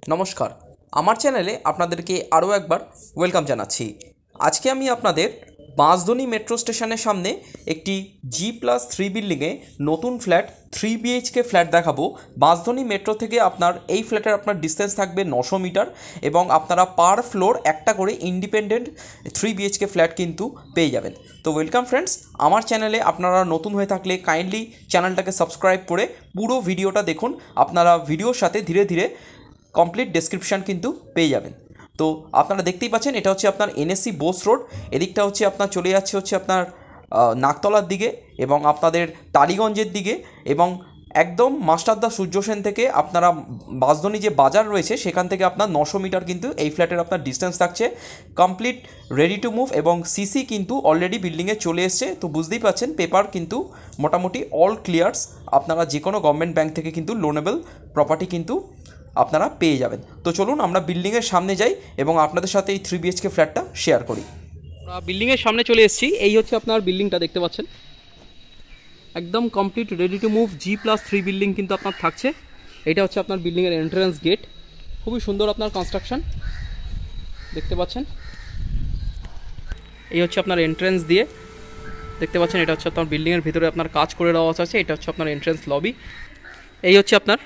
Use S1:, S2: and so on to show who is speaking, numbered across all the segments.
S1: নমস্কার, আমার চ্যানেলে আপনাদেরকে আরও একবার ওয়েলকাম জানাচ্ছি। আজকে আমি আপনাদের বাঁশদ্রোণী মেট্রো স্টেশনের সামনে একটি G+3 বিল্ডিংয়ে নতুন ফ্ল্যাট 3 BHK ফ্ল্যাট দেখাবো। বাঁশদ্রোণী মেট্রো থেকে আপনার এই ফ্ল্যাটের আপনার ডিস্টেন্স থাকবে 900 মিটার এবং আপনারা পার ফ্লোর একটা করে ইন্ডিপেন্ডেন্ট 3 BHK ফ্ল্যাট কিন্তু পেয়ে যাবেন। তো ওয়েলকাম ফ্রেন্ডস, আমার চ্যানেলে আপনারা নতুন হয়ে থাকলে কাইন্ডলি চ্যানেলটাকে সাবস্ক্রাইব করে পুরো ভিডিওটা দেখুন। আপনারা ভিডিওর সাথে ধীরে ধীরে কমপ্লিট ডেসক্রিপশান কিন্তু পেয়ে যাবেন। তো আপনারা দেখতেই পাচ্ছেন এটা হচ্ছে আপনার NSC বোস রোড, এদিকটা হচ্ছে আপনার চলে যাচ্ছে হচ্ছে আপনার নাকতলার দিকে এবং আপনাদের টালিগঞ্জের দিকে, এবং একদম মাস্টারদা সূর্য সেন থেকে আপনারা বাঁশদ্রোণী যে বাজার রয়েছে সেখান থেকে আপনার 900 মিটার কিন্তু এই ফ্ল্যাটের আপনার ডিস্টেন্স থাকছে। কমপ্লিট রেডি টু মুভ এবং সিসি কিন্তু অলরেডি বিল্ডিংয়ে চলে এসছে। তো বুঝতেই পাচ্ছেন পেপার কিন্তু মোটামুটি অল ক্লিয়ার্স। আপনারা যে কোনো গভর্নমেন্ট ব্যাংক থেকে কিন্তু লোনেবল প্রপার্টি কিন্তু আপনারা পেয়ে যাবেন। তো চলুন আমরা বিল্ডিংয়ের সামনে যাই এবং আপনাদের সাথে এই 3 BHK ফ্ল্যাটটা শেয়ার করি।
S2: বিল্ডিংয়ের সামনে চলে এসেছি। এই হচ্ছে আপনার বিল্ডিংটা দেখতে পাচ্ছেন, একদম complete ready to move G+3 building কিন্তু আপনার থাকছে। এটা হচ্ছে আপনার বিল্ডিংয়ের এন্ট্রান্স গেট, খুবই সুন্দর আপনার কনস্ট্রাকশন দেখতে পাচ্ছেন। এই হচ্ছে আপনার এন্ট্রান্স দিয়ে দেখতে পাচ্ছেন, এটা হচ্ছে আপনার বিল্ডিংয়ের ভিতরে আপনার কাজ করে দেওয়া আছে। এটা হচ্ছে আপনার এন্ট্রান্স লবি। এই হচ্ছে আপনার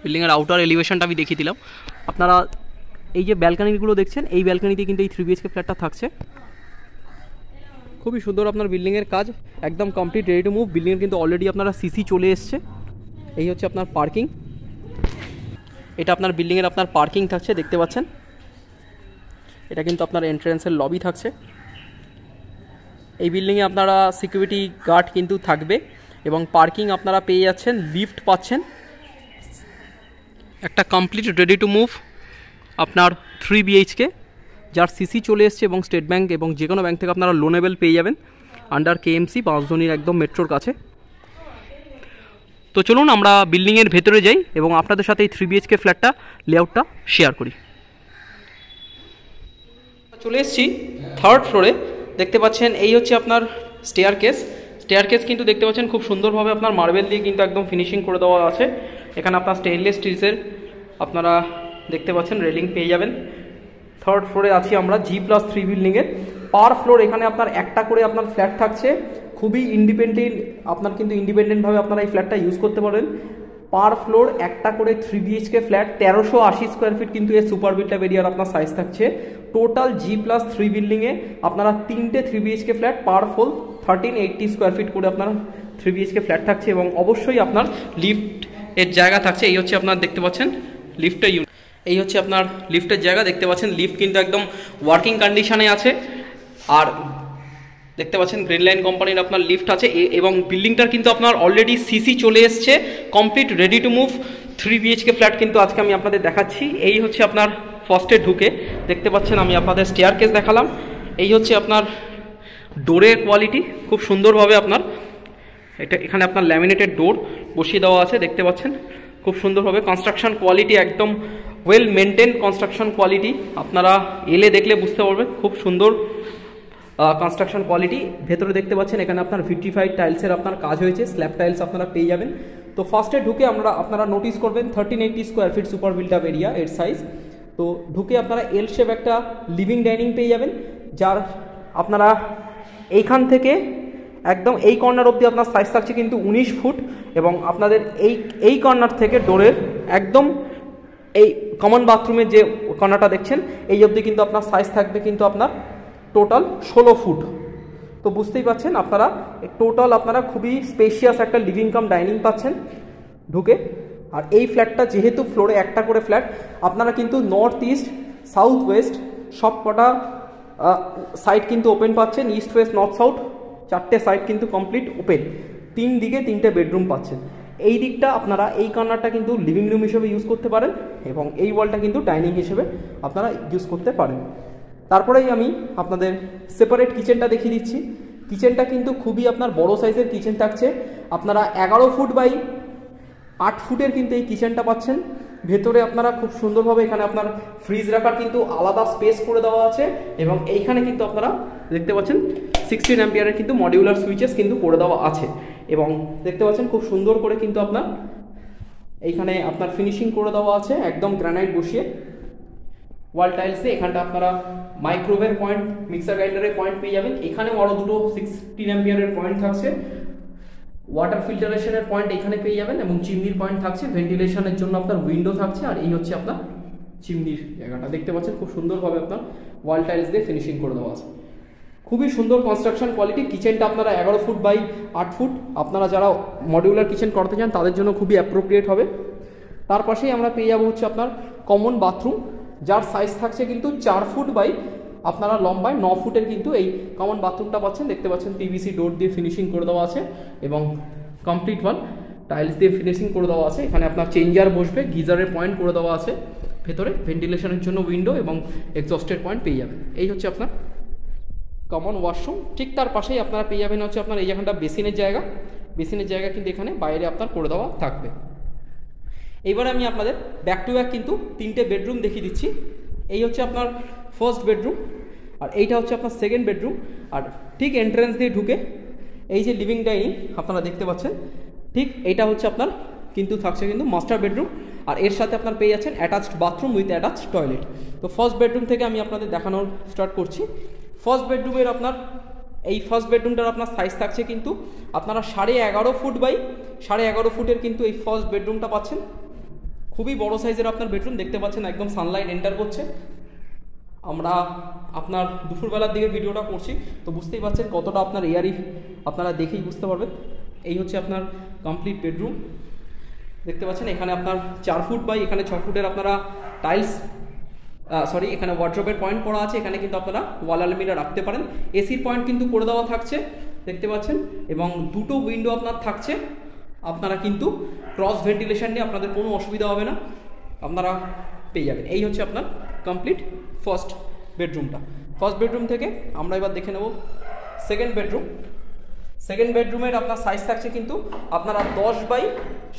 S2: বিল্ডিংয়ের আউটার এলিভেশনটা আমি দেখিয়ে দিলাম। আপনারা এই যে ব্যালকানিগুলো দেখছেন, এই ব্যালকানিতে কিন্তু এই 3 BHK ফ্ল্যাটটা থাকছে। খুবই সুন্দর আপনার বিল্ডিংয়ের কাজ, একদম কমপ্লিট রেডি টু মুভ। বিল্ডিংয়ের কিন্তু অলরেডি আপনারা সিসি চলে এসছে। এই হচ্ছে আপনার পার্কিং, এটা আপনার বিল্ডিংয়ের আপনার পার্কিং থাকছে দেখতে পাচ্ছেন। এটা কিন্তু আপনার এন্ট্রান্সের লবি থাকছে। এই বিল্ডিংয়ে আপনারা সিকিউরিটি গার্ড কিন্তু থাকবে এবং পার্কিং আপনারা পেয়ে যাচ্ছেন, লিফট পাচ্ছেন। একটা কমপ্লিট রেডি টু মুভ আপনার 3 BHK যার সিসি চলে এসছে এবং স্টেট ব্যাঙ্ক এবং যে কোনো ব্যাঙ্ক থেকে আপনারা লোনেবল পেয়ে যাবেন আন্ডার KMC, বাঁশদ্রোণীর একদম মেট্রোর কাছে। তো চলুন আমরা বিল্ডিংয়ের ভেতরে যাই এবং আপনাদের সাথে এই 3 BHK ফ্ল্যাটটা লেআউটটা শেয়ার করি। চলে এসেছি থার্ড ফ্লোরে, দেখতে পাচ্ছেন এই হচ্ছে আপনার স্টেয়ার কেস কিন্তু দেখতে পাচ্ছেন খুব সুন্দরভাবে আপনার মার্বেল দিয়ে কিন্তু একদম ফিনিশিং করে দেওয়া আছে। এখানে আপনার স্টেনলেস স্টিলসের আপনারা দেখতে পাচ্ছেন রেলিং পেয়ে যাবেন। থার্ড ফ্লোরে আছি আমরা G+3 বিল্ডিংয়ের। পার ফ্লোর এখানে আপনার একটা করে আপনার ফ্ল্যাট থাকছে, খুবই ইন্ডিপেন্ডেন্ট। আপনার কিন্তু ইন্ডিপেন্ডেন্টভাবে আপনারা এই ফ্ল্যাটটা ইউজ করতে পারেন। পার ফ্লোর একটা করে 3 BHK ফ্ল্যাট, 1380 স্কোয়ার ফিট কিন্তু এর সুপার বিল্ট এরিয়ার আপনার সাইজ থাকছে। টোটাল G+3 বিল্ডিংয়ে আপনারা 3টে 3 BHK ফ্ল্যাট, পার ফ্লোর 1380 স্কোয়ার ফিট করে আপনার 3 BHK ফ্ল্যাট থাকছে এবং অবশ্যই আপনার লিফট এর জায়গা থাকছে। এই হচ্ছে আপনার দেখতে পাচ্ছেন লিফটের ইউনিট, এই হচ্ছে আপনার লিফটের জায়গা দেখতে পাচ্ছেন। লিফট কিন্তু একদম ওয়ার্কিং কন্ডিশনে আছে আর দেখতে পাচ্ছেন গ্রিন লাইন কোম্পানির আপনার লিফট আছে এবং বিল্ডিংটার কিন্তু আপনার অলরেডি সিসি চলে এসছে। Complete ready to move 3 BHK flat কিন্তু আজকে আমি আপনাদের দেখাচ্ছি। এই হচ্ছে আপনার ফার্স্টে ঢুকে দেখতে পাচ্ছেন আমি আপনাদের স্টেয়ার কেস দেখালাম। এই হচ্ছে আপনার ডোরের কোয়ালিটি, খুব সুন্দরভাবে আপনার এখানে আপনার ল্যামিনেটেড ডোর বসিয়ে দেওয়া আছে দেখতে পাচ্ছেন খুব সুন্দরভাবে। কনস্ট্রাকশন কোয়ালিটি একদম ওয়েল মেনটেন কনস্ট্রাকশন কোয়ালিটি, আপনারা এলে দেখলে বুঝতে পারবেন খুব সুন্দর কনস্ট্রাকশন কোয়ালিটি। ভেতরে দেখতে পাচ্ছেন এখানে আপনার ভিট্রিফাইড টাইলসের আপনার কাজ হয়েছে, স্ল্যাব টাইলস আপনারা পেয়ে যাবেন। তো ফার্স্টে ঢুকে আপনারা নোটিস করবেন 1380 square feet super built up area এর সাইজ। তো ঢুকে আপনারা এল শেপ একটা লিভিং ডাইনিং পেয়ে যাবেন, যার আপনারা এইখান থেকে একদম এই কর্নার অবধি আপনার সাইজ থাকছে কিন্তু 19 ফুট এবং আপনাদের এই কর্নার থেকে ডোরের একদম এই কমন বাথরুমের যে কর্নারটা দেখছেন এই অবধি কিন্তু আপনার সাইজ থাকবে কিন্তু আপনার টোটাল 16 ফুট। তো বুঝতেই পাচ্ছেন আপনারা টোটাল আপনারা খুবই স্পেশিয়াস একটা লিভিং কাম ডাইনিং পাচ্ছেন ঢুকে। আর এই ফ্ল্যাটটা যেহেতু ফ্লোরে একটা করে ফ্ল্যাট, আপনারা কিন্তু নর্থ ইস্ট, সাউথ ওয়েস্ট সব কটা সাইড কিন্তু ওপেন পাচ্ছেন। ইস্ট ওয়েস্ট নর্থ সাউথ 4টে সাইড কিন্তু কমপ্লিট ওপেন, 3 দিকে 3টে বেডরুম পাচ্ছেন। এই দিকটা আপনারা এই কর্নারটা কিন্তু লিভিং রুম হিসেবে ইউজ করতে পারেন এবং এই ওয়ালটা কিন্তু ডাইনিং হিসেবে আপনারা ইউজ করতে পারেন। তারপরেই আমি আপনাদের সেপারেট কিচেনটা দেখিয়ে দিচ্ছি। কিচেনটা কিন্তু খুবই আপনার বড় সাইজের কিচেন থাকছে। আপনারা 11 ফুট বাই 8 ফুটের কিন্তু এই কিচেনটা পাচ্ছেন। ভেতরে আপনারা খুব সুন্দরভাবে এখানে আপনার ফ্রিজ রাখার কিন্তু আলাদা স্পেস করে দেওয়া আছে এবং এইখানে কিন্তু আপনারা দেখতে পাচ্ছেন 16 অ্যাম্পিয়ারের কিন্তু মডিউলার সুইচেস কিন্তু করে দেওয়া আছে এবং দেখতে পাচ্ছেন খুব সুন্দর করে কিন্তু আপনার এইখানে আপনার ফিনিশিং করে দেওয়া আছে একদম গ্রানাইট বসিয়ে ওয়াল টাইলসে। এখানটা আপনারা মাইক্রোওয়েভ পয়েন্ট, মিক্সার গ্রাইন্ডারের পয়েন্ট পেয়ে যাবেন। এখানেও আরও দুটো 16 অ্যাম্পিয়ারের পয়েন্ট থাকছে। ওয়াটার ফিল্টারেশনের পয়েন্ট এখানে পেয়ে যাবেন এবং চিমনির পয়েন্ট থাকছে। ভেন্টিলেশনের জন্য আপনার উইন্ডো থাকছে। আর এই হচ্ছে আপনার চিমনির জায়গাটা, দেখতে পাচ্ছেন খুব সুন্দরভাবে আপনার ওয়াল টাইলস দিয়ে ফিনিশিং করে দেওয়া আছে। খুবই সুন্দর কনস্ট্রাকশন কোয়ালিটি। কিচেনটা আপনারা 11 ফুট বাই 8 ফুট, আপনারা যারা মডিউলার কিচেন করতে চান তাদের জন্য খুবই অ্যাপ্রোপ্রিয়েট হবে। তার পাশেই আমরা পেয়ে যাবো হচ্ছে আপনার কমন বাথরুম, যার সাইজ থাকছে কিন্তু 4 ফুট বাই আপনারা লম্বায় 9 ফুটের কিন্তু এই কমন বাথরুমটা পাচ্ছেন। দেখতে পাচ্ছেন পিভিসি ডোর দিয়ে ফিনিশিং করে দেওয়া আছে এবং কমপ্লিট ওয়াল টাইলস দিয়ে ফিনিশিং করে দেওয়া আছে। এখানে আপনার চেঞ্জার বসবে, গিজারের পয়েন্ট করে দেওয়া আছে ভেতরে, ভেন্টিলেশনের জন্য উইন্ডো এবং এক্সস্টের পয়েন্ট পেয়ে যাবেন। এই হচ্ছে আপনার কমন ওয়াশরুম। ঠিক তার পাশেই আপনারা পেয়ে যাবেন হচ্ছে আপনার এই জায়গাটা বেসিনের জায়গা। বেসিনের জায়গা কিন্তু এখানে বাইরে আপনার করে দেওয়া থাকবে। এইবারে আমি আপনাদের ব্যাক টু ব্যাক কিন্তু 3টে বেডরুম দেখিয়ে দিচ্ছি। এই হচ্ছে আপনার ফার্স্ট বেডরুম, আর এইটা হচ্ছে আপনার সেকেন্ড বেডরুম। আর ঠিক এন্ট্রেন্স দিয়ে ঢুকে এই যে লিভিং ডাইনিং আপনারা দেখতে পাচ্ছেন, ঠিক এইটা হচ্ছে আপনার কিন্তু থাকছে কিন্তু মাস্টার বেডরুম। আর এর সাথে আপনার পেয়ে যাচ্ছেন attached bathroom with attached toilet. তো ফার্স্ট বেডরুম থেকে আমি আপনাদের দেখানোর স্টার্ট করছি। ফার্স্ট বেডরুমের আপনার এই ফার্স্ট বেডরুমটার আপনার সাইজ থাকছে কিন্তু আপনারা 11.5 ফুট বাই 11.5 ফুটের কিন্তু এই ফার্স্ট বেডরুমটা পাচ্ছেন। খুবই বড় সাইজের আপনার বেডরুম, দেখতে পাচ্ছেন একদম সানলাইট এন্টার করছে। আমরা আপনার দুপুরবেলার দিকে ভিডিওটা করছি তো বুঝতেই পারছেন কতটা আপনার এয়ারি, আপনারা দেখেই বুঝতে পারবেন। এই হচ্ছে আপনার কমপ্লিট বেডরুম, দেখতে পাচ্ছেন এখানে আপনার 4 ফুট বাই এখানে 6 ফুটের আপনারা টাইলস এখানে ওয়ার্ড্রোবের পয়েন্ট করা আছে। এখানে কিন্তু আপনারা ওয়াল আলমিরা রাখতে পারেন। এসির পয়েন্ট কিন্তু করে দেওয়া থাকছে, দেখতে পাচ্ছেন, এবং দুটো উইন্ডো আপনার থাকছে। আপনারা কিন্তু ক্রস ভেন্টিলেশন নিয়ে আপনাদের কোনো অসুবিধা হবে না, আপনারা পেয়ে যাবেন। এই হচ্ছে আপনার কমপ্লিট ফার্স্ট বেডরুমটা। ফার্স্ট বেডরুম থেকে আমরা এবার দেখে নেব সেকেন্ড বেডরুম। সেকেন্ড বেডরুমের আপনার সাইজ থাকছে কিন্তু আপনারা 10 বাই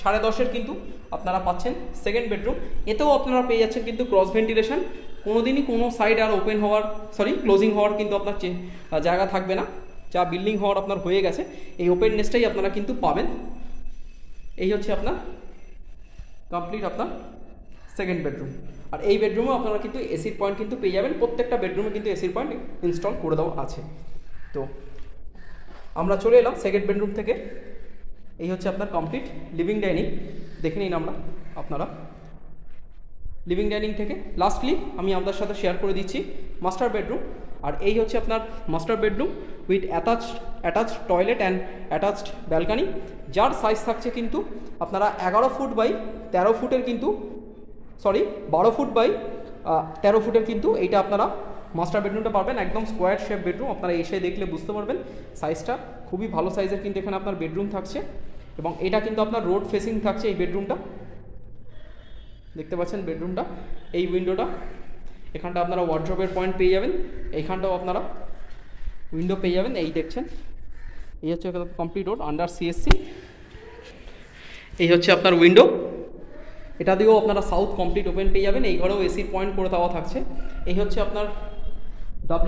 S2: 10.5 কিন্তু আপনারা পাচ্ছেন সেকেন্ড বেডরুম। এতেও আপনারা পেয়ে যাচ্ছেন কিন্তু ক্রস ভেন্টিলেশন। কোনোদিনই কোনো সাইড আর ওপেন হওয়ার ক্লোজিং হওয়ার কিন্তু আপনার জায়গা থাকবে না। যা বিল্ডিং হওয়ার আপনার হয়ে গেছে এই ওপেননেসটাই আপনারা কিন্তু পাবেন। এই হচ্ছে আপনার কমপ্লিট আপনার সেকেন্ড বেডরুম। আর এই বেডরুমে আপনারা কিন্তু এসির পয়েন্ট কিন্তু পেয়ে যাবেন। প্রত্যেকটা বেডরুমে কিন্তু এসির পয়েন্ট ইনস্টল করে দেওয়া আছে। তো আমরা চলে এলাম সেকেন্ড বেডরুম থেকে। এই হচ্ছে আপনার কমপ্লিট লিভিং ডাইনিং, দেখে নিন আমরা আপনারা লিভিং ডাইনিং থেকে। লাস্টলি আমি আপনাদের সাথে শেয়ার করে দিচ্ছি মাস্টার বেডরুম। আর এই হচ্ছে আপনার master bedroom with attached toilet and attached balcony, যার সাইজ থাকছে কিন্তু আপনারা 11 ফুট বাই 13 ফুটের কিন্তু 12 ফুট বাই 13 ফুটের কিন্তু এইটা আপনারা মাস্টার বেডরুমটা পাবেন। একদম স্কোয়ার শেপ বেডরুম, আপনারা এসে দেখলে বুঝতে পারবেন সাইজটা খুবই ভালো সাইজের কিন্তু এখানে আপনার বেডরুম থাকছে। এবং এটা কিন্তু আপনার রোড ফেসিং থাকছে এই বেডরুমটা, দেখতে পাচ্ছেন বেডরুমটা। এই উইন্ডোটা এখানটা আপনারা ওয়ার্ড্রোবের পয়েন্ট পেয়ে যাবেন, এইখানটাও আপনারা উইন্ডো পেয়ে যাবেন। এই দেখছেন এই হচ্ছে কমপ্লিট রোড আন্ডার সিএসসি। এই হচ্ছে আপনার উইন্ডো, এটা দিয়েও আপনারা সাউথ কমপ্লিট ওপেন পেয়ে যাবেন। এই ঘরেও এসির পয়েন্ট করে দেওয়া থাকছে। এই হচ্ছে আপনার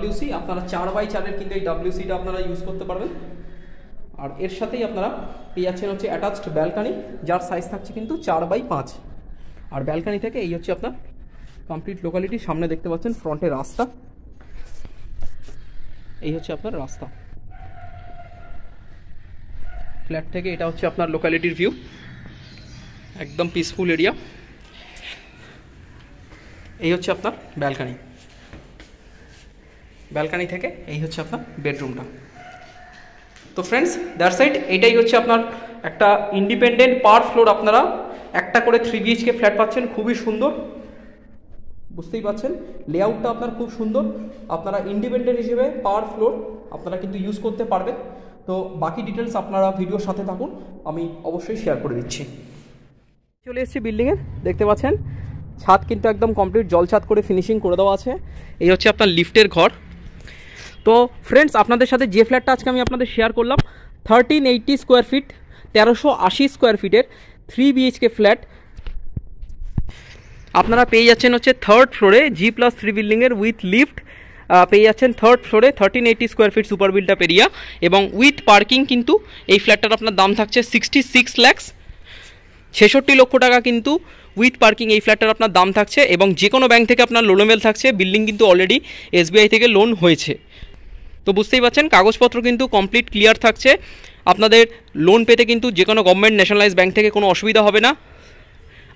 S2: WC, আপনারা 4 বাই 4-এর কিন্তু এই WCটা আপনারা ইউজ করতে পারবেন। আর এর সাথেই আপনারা পেয়ে যাচ্ছেন হচ্ছে অ্যাটাচড ব্যালকানি, যার সাইজ থাকছে কিন্তু 4 বাই 5। আর ব্যালকানি থেকে এই হচ্ছে আপনার কমপ্লিট লোকালিটি। সামনে দেখতে পাচ্ছেন ফ্রন্টে রাস্তা, এই হচ্ছে আপনার রাস্তা। ফ্ল্যাট থেকে এটা হচ্ছে আপনার লোকালিটির ভিউ, একদম পিসফুল এরিয়া। এই হচ্ছে আপনার ব্যালকানি। ব্যালকানি থেকে এই হচ্ছে আপনার বেডরুমটা। তো ফ্রেন্ডস দ্যাটস ইট, এইটাই হচ্ছে আপনার একটা ইন্ডিপেন্ডেন্ট পার ফ্লোর আপনারা একটা করে 3 BHK ফ্ল্যাট পাচ্ছেন। খুবই সুন্দর, বুঝতেই পাচ্ছেন লেআউটটা আপনার খুব সুন্দর। আপনারা ইন্ডিপেন্ডেন্ট হিসেবে পার ফ্লোর আপনারা কিন্তু ইউজ করতে পারবেন। তো বাকি ডিটেলস আপনারা ভিডিওর সাথে থাকুন, আমি অবশ্যই শেয়ার করে দিচ্ছি। চলে এসেছি বিল্ডিংয়ের, দেখতে পাচ্ছেন ছাদ কিন্তু একদম কমপ্লিট জল ছাদ করে ফিনিশিং করে দেওয়া আছে। এই হচ্ছে আপনার লিফটের ঘর। তো ফ্রেন্ডস আপনাদের সাথে যে ফ্ল্যাটটা আজকে আমি আপনাদের শেয়ার করলাম 1380 স্কোয়ার ফিট 1380 স্কোয়ার ফিটের 3 BHK ফ্ল্যাট আপনারা পেয়ে যাচ্ছেন হচ্ছে 3rd ফ্লোরে G+3 বিল্ডিংয়ের উইথ লিফট। পেয়ে যাচ্ছেন 3rd ফ্লোরে 1380 square feet super built up area এবং উইথ পার্কিং। কিন্তু এই ফ্ল্যাটটার আপনার দাম থাকছে 66 লাখ। ৬৬ লক্ষ টাকা কিন্তু উইথ পার্কিং এই ফ্ল্যাটটার আপনার দাম থাকছে, এবং যে কোনো ব্যাংক থেকে আপনার লোনেবেল থাকছে। বিল্ডিং কিন্তু অলরেডি SBI থেকে লোন হয়েছে। তো বুঝতেই পারছেন কাগজপত্র কিন্তু কমপ্লিট ক্লিয়ার থাকছে। আপনাদের লোন পেতে কিন্তু যে কোনো গভর্নমেন্ট ন্যাশনালাইজ ব্যাংক থেকে কোনো অসুবিধা হবে না।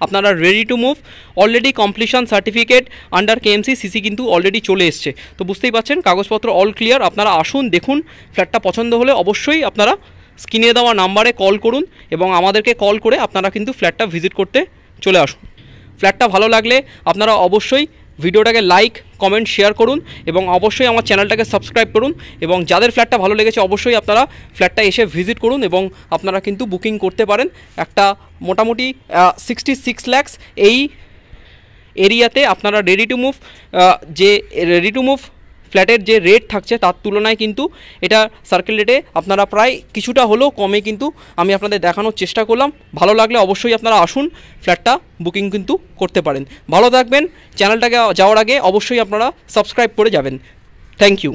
S2: আপনারা ready to move, already completion certificate under KMC CC কিন্তু অলরেডি চলে এসছে। তো বুঝতেই পারছেন কাগজপত্র অল ক্লিয়ার। আপনারা আসুন, দেখুন, ফ্ল্যাটটা পছন্দ হলে অবশ্যই আপনারা স্ক্রিনে দেওয়া নাম্বারে কল করুন এবং আমাদেরকে কল করে আপনারা কিন্তু ফ্ল্যাটটা ভিজিট করতে চলে আসুন। ফ্ল্যাটটা ভালো লাগলে আপনারা অবশ্যই ভিডিওটাকে লাইক, কমেন্ট, শেয়ার করুন এবং অবশ্যই আমার চ্যানেলটাকে সাবস্ক্রাইব করুন। এবং যাদের ফ্ল্যাটটা ভালো লেগেছে অবশ্যই আপনারা ফ্ল্যাটটা এসে ভিজিট করুন এবং আপনারা কিন্তু বুকিং করতে পারেন। একটা মোটামুটি 66 lakhs এই এরিয়াতে আপনারা রেডি টু মুভ ফ্ল্যাটের যে রেট থাকছে তার তুলনায় কিন্তু এটা সার্কেল রেটে আপনারা প্রায় কিছুটা হলেও কমে কিন্তু আমি আপনাদের দেখানোর চেষ্টা করলাম। ভালো লাগলে অবশ্যই আপনারা আসুন, ফ্ল্যাটটা বুকিং কিন্তু করতে পারেন। ভালো থাকবেন। চ্যানেলটাকে যাওয়ার আগে অবশ্যই আপনারা সাবস্ক্রাইব করে যাবেন। Thank you.